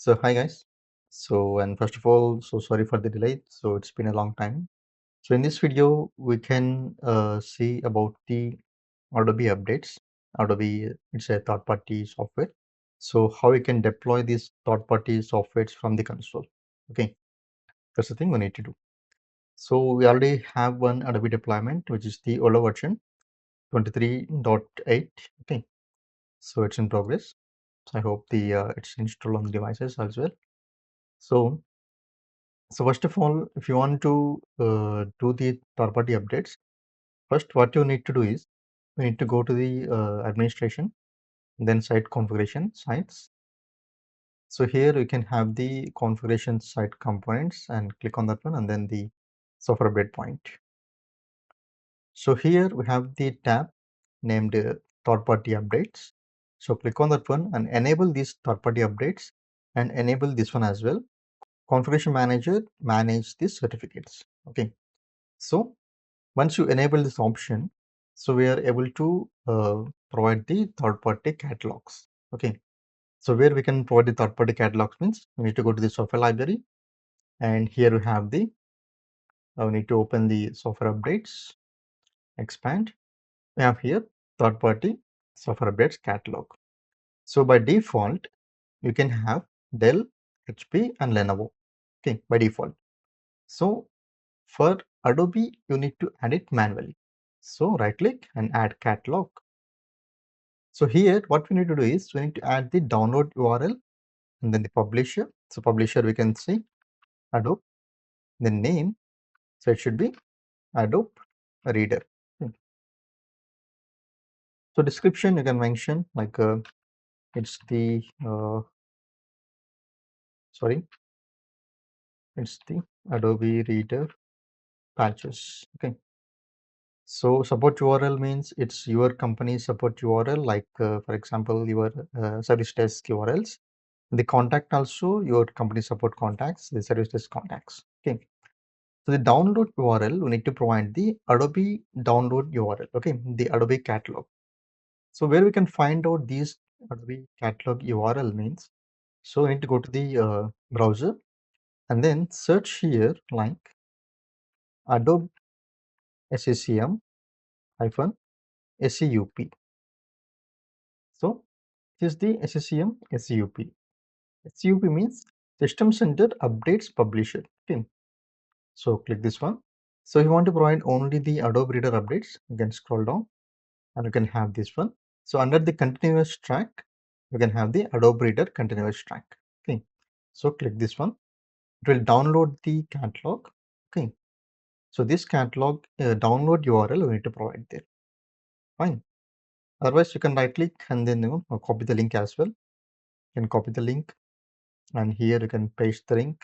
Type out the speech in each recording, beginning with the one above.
So hi guys. And first of all, so sorry for the delay. So it's been a long time. So in this video, we can see about the Adobe updates. Adobe, it's a third-party software. So how we can deploy these third-party softwares from the console. Okay, that's the thing we need to do. So we already have one Adobe deployment, which is the older version 23.8. Okay, so it's in progress. So I hope the it's installed on the devices as well. So first of all, if you want to do the third-party updates, first what you need to do is you need to go to the administration, then site configuration sites. So here you can have the configuration site components and click on that one, and then the software update point. So here we have the tab named third-party updates. So click on that one and enable these third-party updates and enable this one as well. Configuration manager manage these certificates. Okay. So once you enable this option, so we are able to provide the third-party catalogs. Okay, so where we can provide the third-party catalogs means we need to go to the software library, and here we have the we need to open the software updates, expand. We have here third-party software updates catalog. So by default, you can have Dell, HP, and Lenovo. Okay, by default. So for Adobe, you need to add it manually. So right click and add catalog. So here what we need to do is we need to add the download URL and then the publisher. So publisher we can see Adobe, the name. So it should be Adobe Reader. Hmm. So description you can mention like it's the sorry, it's the Adobe Reader patches. Okay. So support URL means it's your company support URL, like for example your service desk URLs. The contact also your company support contacts, the service desk contacts. Okay. So the download URL, we need to provide the Adobe download URL. Okay, the Adobe catalog. So where we can find out these Adobe catalog URL means, so we need to go to the browser and then search here like Adobe SCCM hyphen SEUP. So this is the SCCM SEUP. SEUP means System Center Updates Publisher. Okay, so click this one. So if you want to provide only the Adobe Reader updates, you can scroll down and you can have this one. So under the continuous track, you can have the Adobe Reader continuous track. Okay, so click this one. It will download the catalog. Okay, so this catalog download URL we need to provide there. Fine. Otherwise, you can right click and then copy the link as well. You can copy the link and here you can paste the link.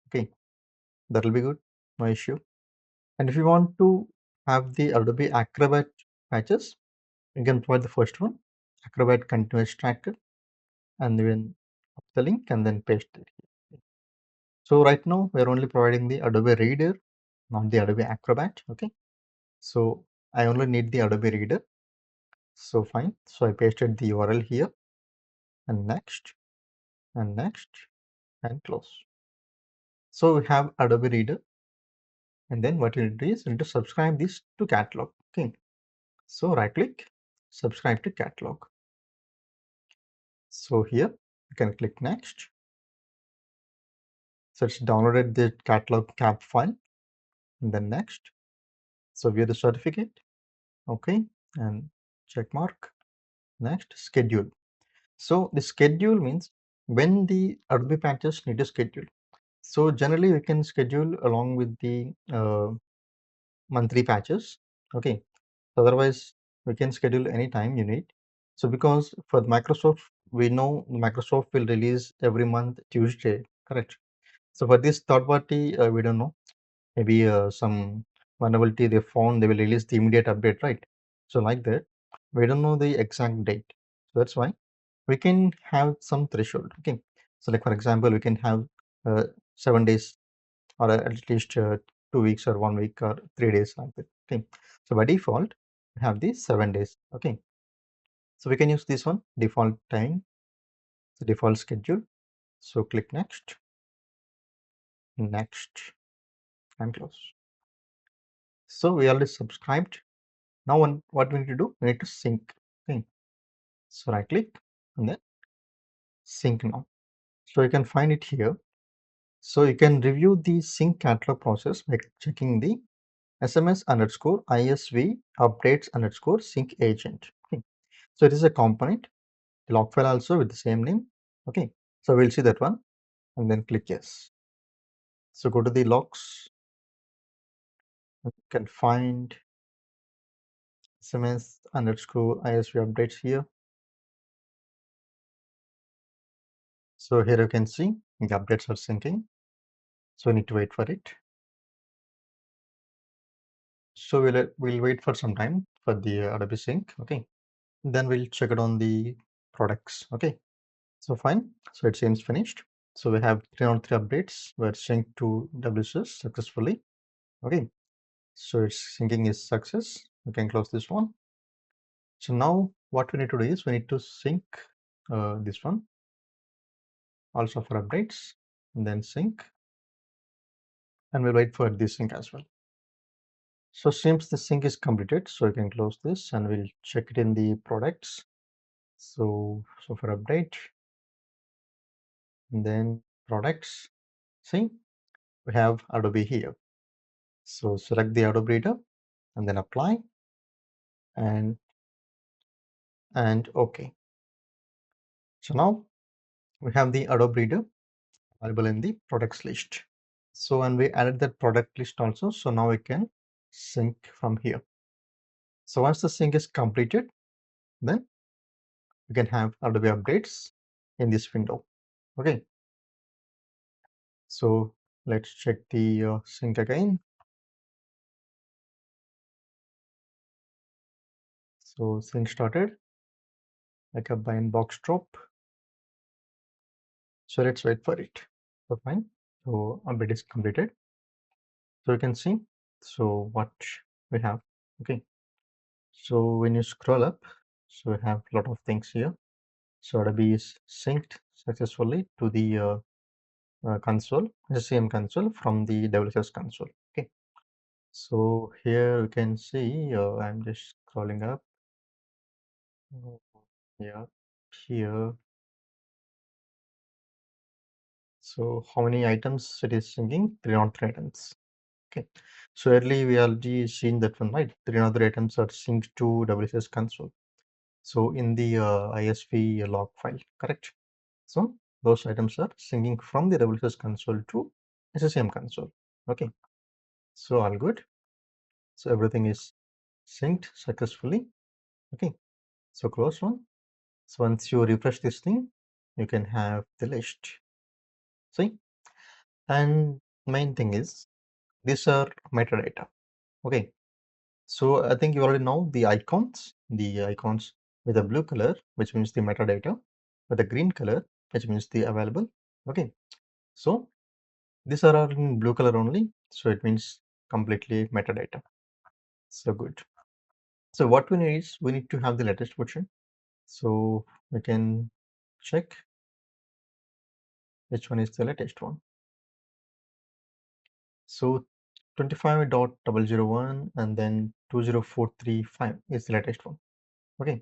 Okay, that will be good. No issue. And if you want to have the Adobe Acrobat patches, you can provide the first one, Acrobat continuous tracker, and then copy the link and then paste it here. So right now we're only providing the Adobe Reader, not the Adobe Acrobat. Okay, so I only need the Adobe Reader. So fine. So I pasted the URL here and next and next and close. So we have Adobe Reader, and then what you need to do is you need to subscribe this to catalog. Okay, so right click, subscribe to catalog. So here you can click next. So it's downloaded the catalog cap file and then next. So view the certificate. Okay, and check mark. Next, schedule. So the schedule means when the Adobe patches need to schedule. So generally we can schedule along with the monthly patches. Okay, otherwise we can schedule anytime you need. So because for Microsoft, we know Microsoft will release every month Tuesday, correct? So for this third party, we don't know. Maybe some vulnerability they found, they will release the immediate update, right? So like that, we don't know the exact date. So that's why we can have some threshold. Okay, so like for example, we can have 7 days or at least 2 weeks or 1 week or 3 days like that. Okay, so by default, we have these 7 days. Okay, so we can use this one default time, the default schedule. So click next, next, and close. So we already subscribed. Now what we need to do, we need to sync. Okay. So right click and then sync now. So you can find it here. So you can review the sync catalog process by checking the SMS underscore ISV updates underscore sync agent. Okay. So it is a component, the log file also with the same name. Okay. So we'll see that one and then click yes. So go to the logs. You can find SMS underscore ISV updates here. So here you can see the updates are syncing. So we need to wait for it. So we'll wait for some time for the Adobe Sync. Okay. Then we'll check it on the products. Okay. So fine. So it seems finished. So we have 303 updates were synced to WCS successfully. Okay. So its syncing is success. We can close this one. So now what we need to do is we need to sync this one also for updates and then sync, and we'll wait for this sync as well. So since the sync is completed, so you can close this and we'll check it in the products. So for update and then products, see we have Adobe here. So select the Adobe Reader and then apply and OK. So now we have the Adobe Reader available in the products list. So and we added that product list also. So now we can sync from here. So once the sync is completed, then you can have Adobe updates in this window. Okay. So let's check the sync again. So sync started, like a bind box drop. So let's wait for it. So fine. So update is completed. So you can see so what we have. Okay. So when you scroll up, so we have a lot of things here. So Adobe is synced successfully to the console, SCCM console from the WSS console. Okay. So here you can see I'm just scrolling up. Yeah, here. So how many items it is syncing? 303 items. Okay. So early we already seen that one, right? 303 items are synced to WSS console. So in the ISV log file, correct? So those items are syncing from the WSS console to SCCM console. Okay. So all good. So everything is synced successfully. Okay. So close one. So once you refresh this thing, you can have the list. See? And main thing is these are metadata. Okay. So I think you already know the icons with a blue color, which means the metadata, with a green color, which means the available. Okay. So these are all in blue color only. So it means completely metadata. So good. So what we need is we need to have the latest version. So we can check which one is the latest one. So 25.001 and then 20435 is the latest one. Okay.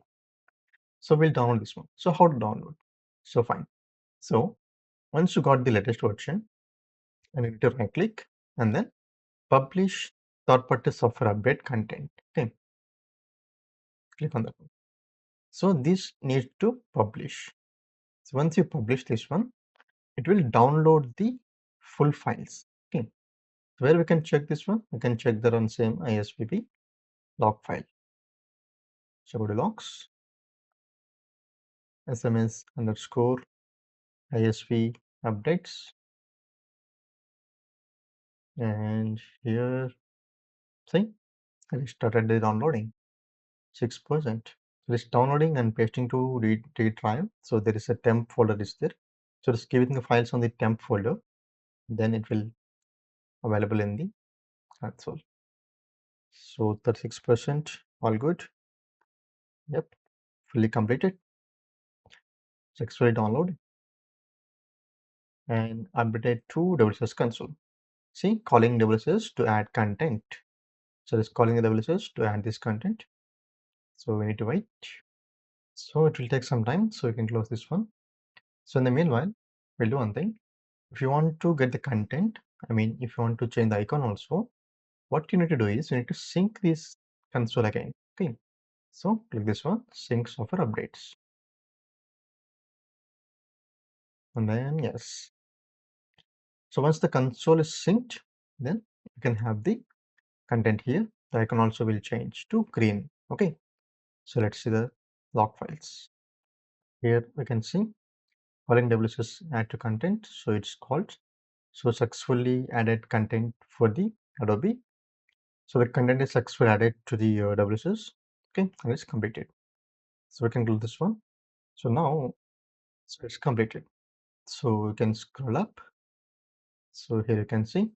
So we'll download this one. So how to download? So fine. So once you got the latest version, and you need to right click and then publish third-party software update content. Okay. Click on that one. So this needs to publish. So once you publish this one, it will download the full files. Okay. So where we can check this one, we can check the run same ISVP log file. So go to logs, SMS underscore ISV updates, and here see it started the downloading 6%. So it's downloading and pasting to read drive. So there is a temp folder is there. So just giving the files on the temp folder, then it will available in the console. So 36% all good. Yep, fully completed. Successfully download. and update to WSS console. See, calling WSS to add content. So it's calling the WSS to add this content. So we need to wait. So it will take some time. So you can close this one. So in the meanwhile, we'll do one thing. If you want to get the content, if you want to change the icon also, what you need to do is you need to sync this console again. Okay. So click this one, sync software updates. And then yes. So once the console is synced, then you can have the content here. The icon also will change to green. Okay. So let's see the log files. Here we can see calling WSS add to content. So it's called. So successfully added content for the Adobe. So the content is successfully added to the WSS. Okay, and it's completed. So we can do this one. So now, so it's completed. So we can scroll up. So here you can see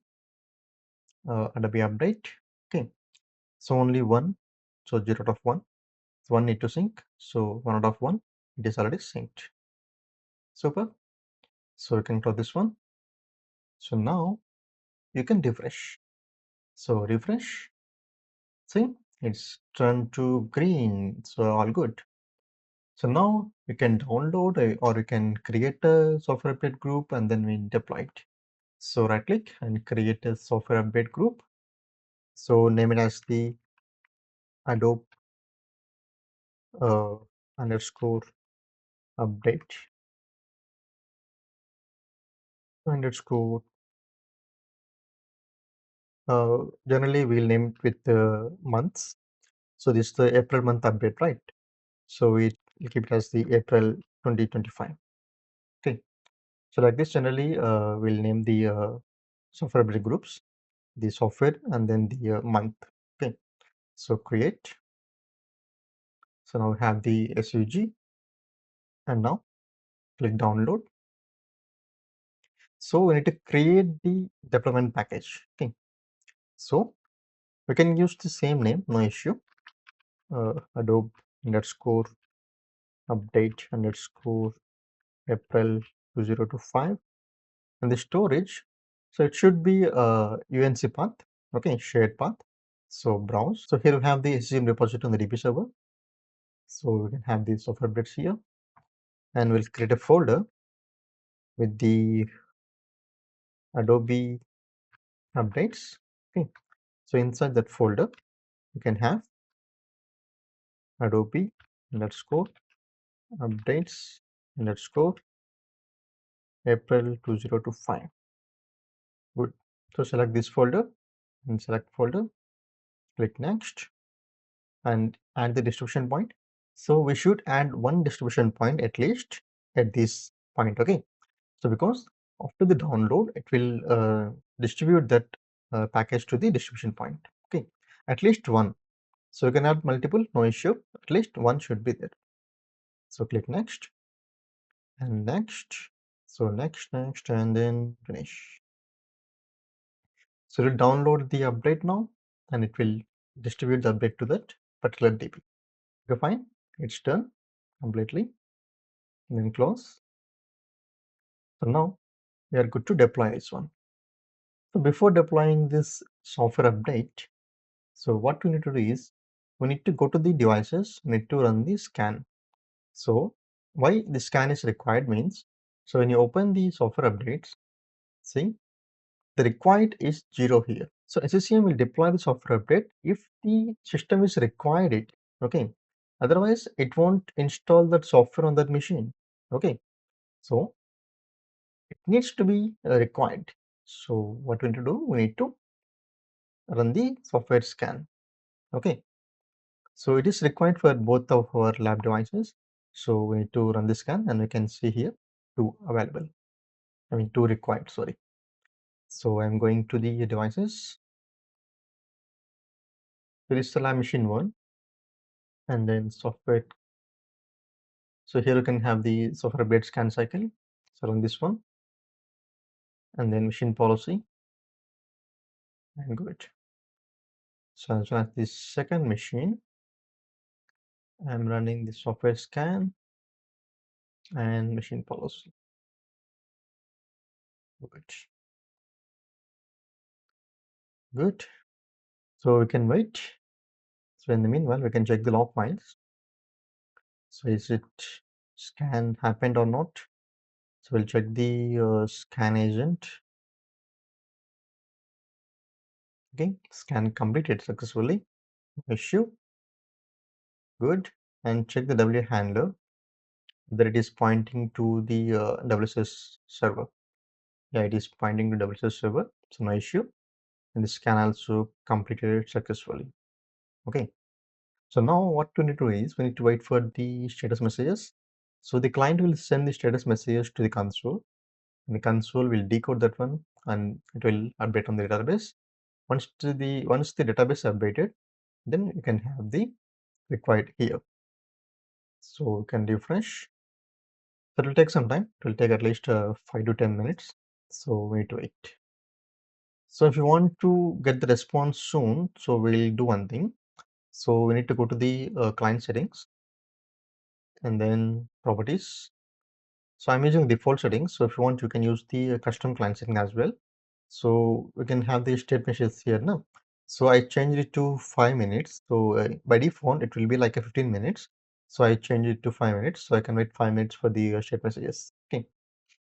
Adobe update. Okay, so only one. So 0 out of 1. So 1 need to sync. So 1 out of 1. It is already synced. Super. So you can close this one. So now you can refresh. So refresh. See, it's turned to green. So all good. So now you can download or you can create a software update group and then we deploy it. So right click and create a software update group. So name it as the Adobe underscore update underscore. Generally we'll name it with months. So this is the April month update, right? So we keep it as the April 2025. Okay. So like this, generally we'll name the software update groups, the software, and then the month. Okay. So create. So now we have the SUG, and now click download. So we need to create the deployment package. Okay. So we can use the same name, no issue. Adobe underscore update underscore April 2025, and the storage. So it should be UNC path. Okay, shared path. So browse. So here we have the SCCM repository on the DB server. So we can have the software updates here, and we'll create a folder with the Adobe updates. Okay, so inside that folder you can have Adobe underscore updates underscore April 2025. Good. So select this folder and select folder, click next, and add the distribution point. So we should add one distribution point at least at this point. Okay, so because after the download it will distribute that package to the distribution point. Okay, at least one. So you can add multiple, no issue. At least one should be there. So click next and next. So next, and then finish. So it will download the update now and it will distribute the update to that particular DB. Okay, fine. It's done completely. And then close. So now we are good to deploy this one. So before deploying this software update, so what we need to do is we need to go to the devices, we need to run the scan. So why the scan is required means, so when you open the software updates, see the required is 0 here. So SCCM will deploy the software update if the system is required it. Okay. Otherwise it won't install that software on that machine. Okay. So it needs to be required. So what we need to do, we need to run the software scan. Okay. So it is required for both of our lab devices. So we need to run the scan and we can see here two available. Two required, sorry. So I'm going to the devices. There is the lab machine 1 and then software. So here you can have the software update scan cycle. So run this one and then machine policy and good. So as well as this second machine, I'm running the software scan and machine policy. Good. Good. So we can wait. So in the meanwhile, we can check the log files. So is it scan happened or not? So we'll check the scan agent. Okay, scan completed successfully. Issue. Good. And check the W handler that it is pointing to the WSS server. Yeah, it is pointing to WSS server. So no issue. And the scan also completed successfully. Okay. So now what we need to do is we need to wait for the status messages. So the client will send the status messages to the console. And the console will decode that one and it will update on the database. Once the database updated, then you can have the required here. So you can refresh. That will take some time. It will take at least 5 to 10 minutes. So we need to wait. So if you want to get the response soon, so we'll do one thing. So we need to go to the client settings and then properties. So I'm using default settings. So if you want, you can use the custom client setting as well. So we can have the state messages here now. So I changed it to 5 minutes. So by default, it will be like a 15 minutes. So I changed it to 5 minutes. So I can wait 5 minutes for the state messages. Okay.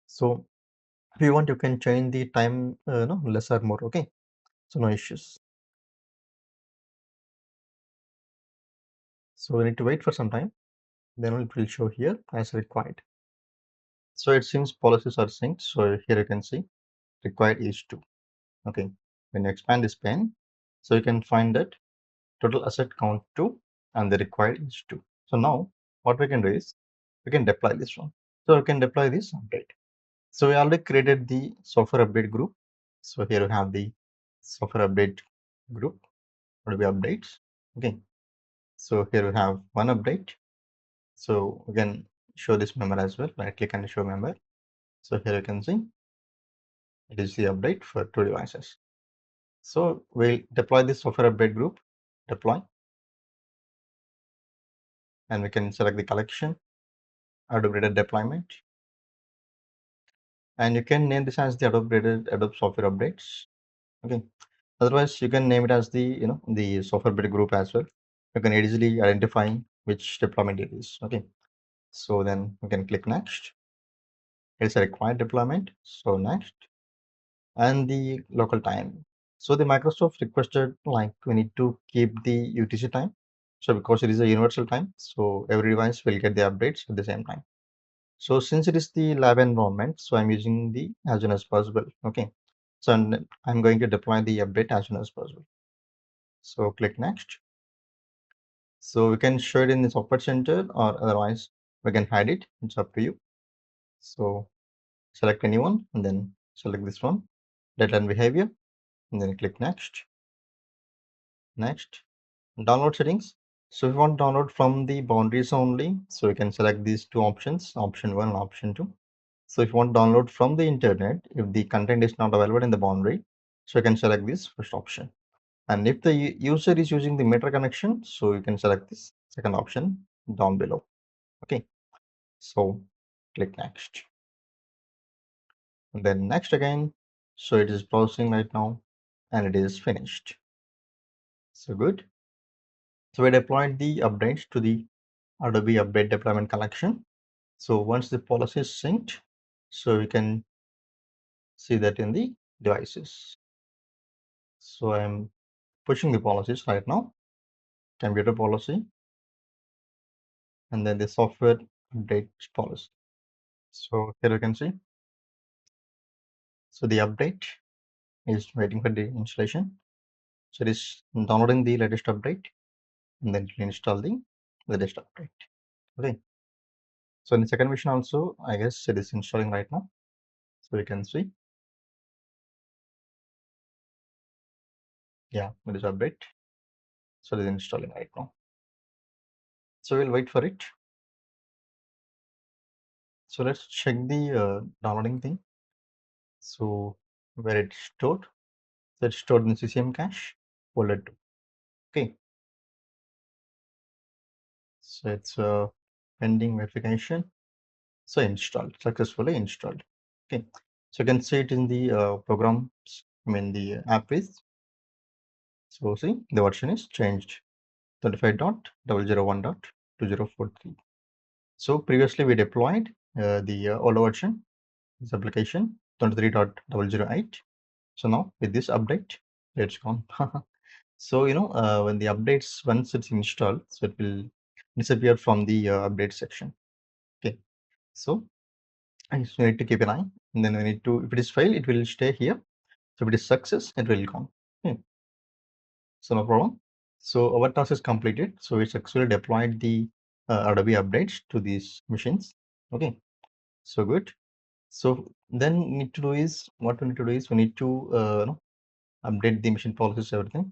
So if you want, you can change the time, no, less or more. Okay. So no issues. So we need to wait for some time. Then it will show here as required. So it seems policies are synced. So here you can see required is 2. Okay. When you expand this pane, so you can find that total asset count 2 and the required is 2. So now what we can do is we can deploy this one. So we can deploy this update. So we already created the software update group. So here we have the software update group. What will be updates? Okay. So here we have one update. So we can show this member as well. Right click and show member. So here you can see it is the update for 2 devices. So we'll deploy this software update group, deploy, and we can select the collection, Adobe Reader Deployment, and you can name this as the Adobe Software Updates. Okay. Otherwise, you can name it as the the software update group as well. You can easily identify which deployment it is. Okay. So then we can click next. It's a required deployment. So next, and the local time. So the Microsoft requested like we need to keep the UTC time. So because it is a universal time, so every device will get the updates at the same time. So since it is the lab environment, so I'm using the as soon as possible. Okay. So I'm going to deploy the update as soon as possible. So click next. So we can show it in the software center or otherwise we can hide it. It's up to you. So select anyone and then select this one, data and behavior, and then click next. Next, download settings. So if you want to download from the boundaries only, so you can select these two options, option 1 and option 2. So if you want to download from the internet, if the content is not available in the boundary, so you can select this first option. And if the user is using the Meta connection, so you can select this second option down below. Okay. So click next. And then next again. So it is browsing right now and it is finished. So good. So we deployed the updates to the Adobe Update Deployment Collection. So once the policy is synced, so we can see that in the devices. So I'm pushing the policies right now, computer policy, and then the software update policy. So here you can see. So the update is waiting for the installation. So it is downloading the latest update and then it will install the latest update. Okay. So in the second mission also, I guess it is installing right now. So you can see. Yeah, it is update. So it is installing right now. So we'll wait for it. So let's check the downloading thing. So where it's stored. So it's stored in the SCCM cache, folder 2. Okay. So it's pending verification. So installed, successfully installed. Okay. So you can see it in the program, I mean the app is. So see, the version is changed 25.001.2043. So previously we deployed the older version, this application 23.008. So now with this update, it's gone. So when the updates, once it's installed, so it will disappear from the update section. Okay, so I just need to keep an eye, and then we need to, if it is fail, it will stay here. So if it is success, it will come. Okay, so no problem. So our task is completed. So we successfully deployed the Adobe updates to these machines. Okay, so good. So then need to do is, what we need to do is we need to update the machine policies, everything.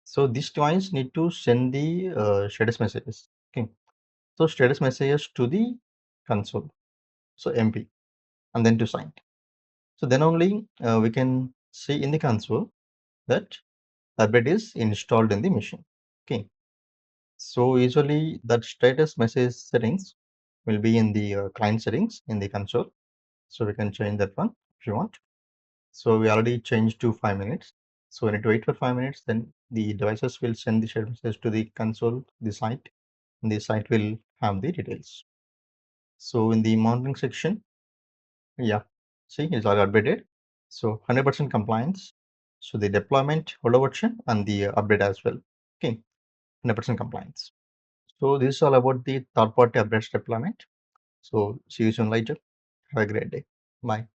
So this device need to send the status messages. Okay, so status messages to the console, so MP, and then to sign. So then only we can see in the console that update is installed in the machine. Okay, so usually that status message settings will be in the client settings in the console. So we can change that one if you want. So we already changed to 5 minutes. So we need to wait for 5 minutes. Then the devices will send the shared message to the console, the site, and the site will have the details. So in the monitoring section, yeah, see, it's already updated. So 100% compliance. So the deployment, older version, and the update as well. Okay, 100% compliance. So this is all about the third-party updates deployment. So see you soon later. Have a great day. Bye.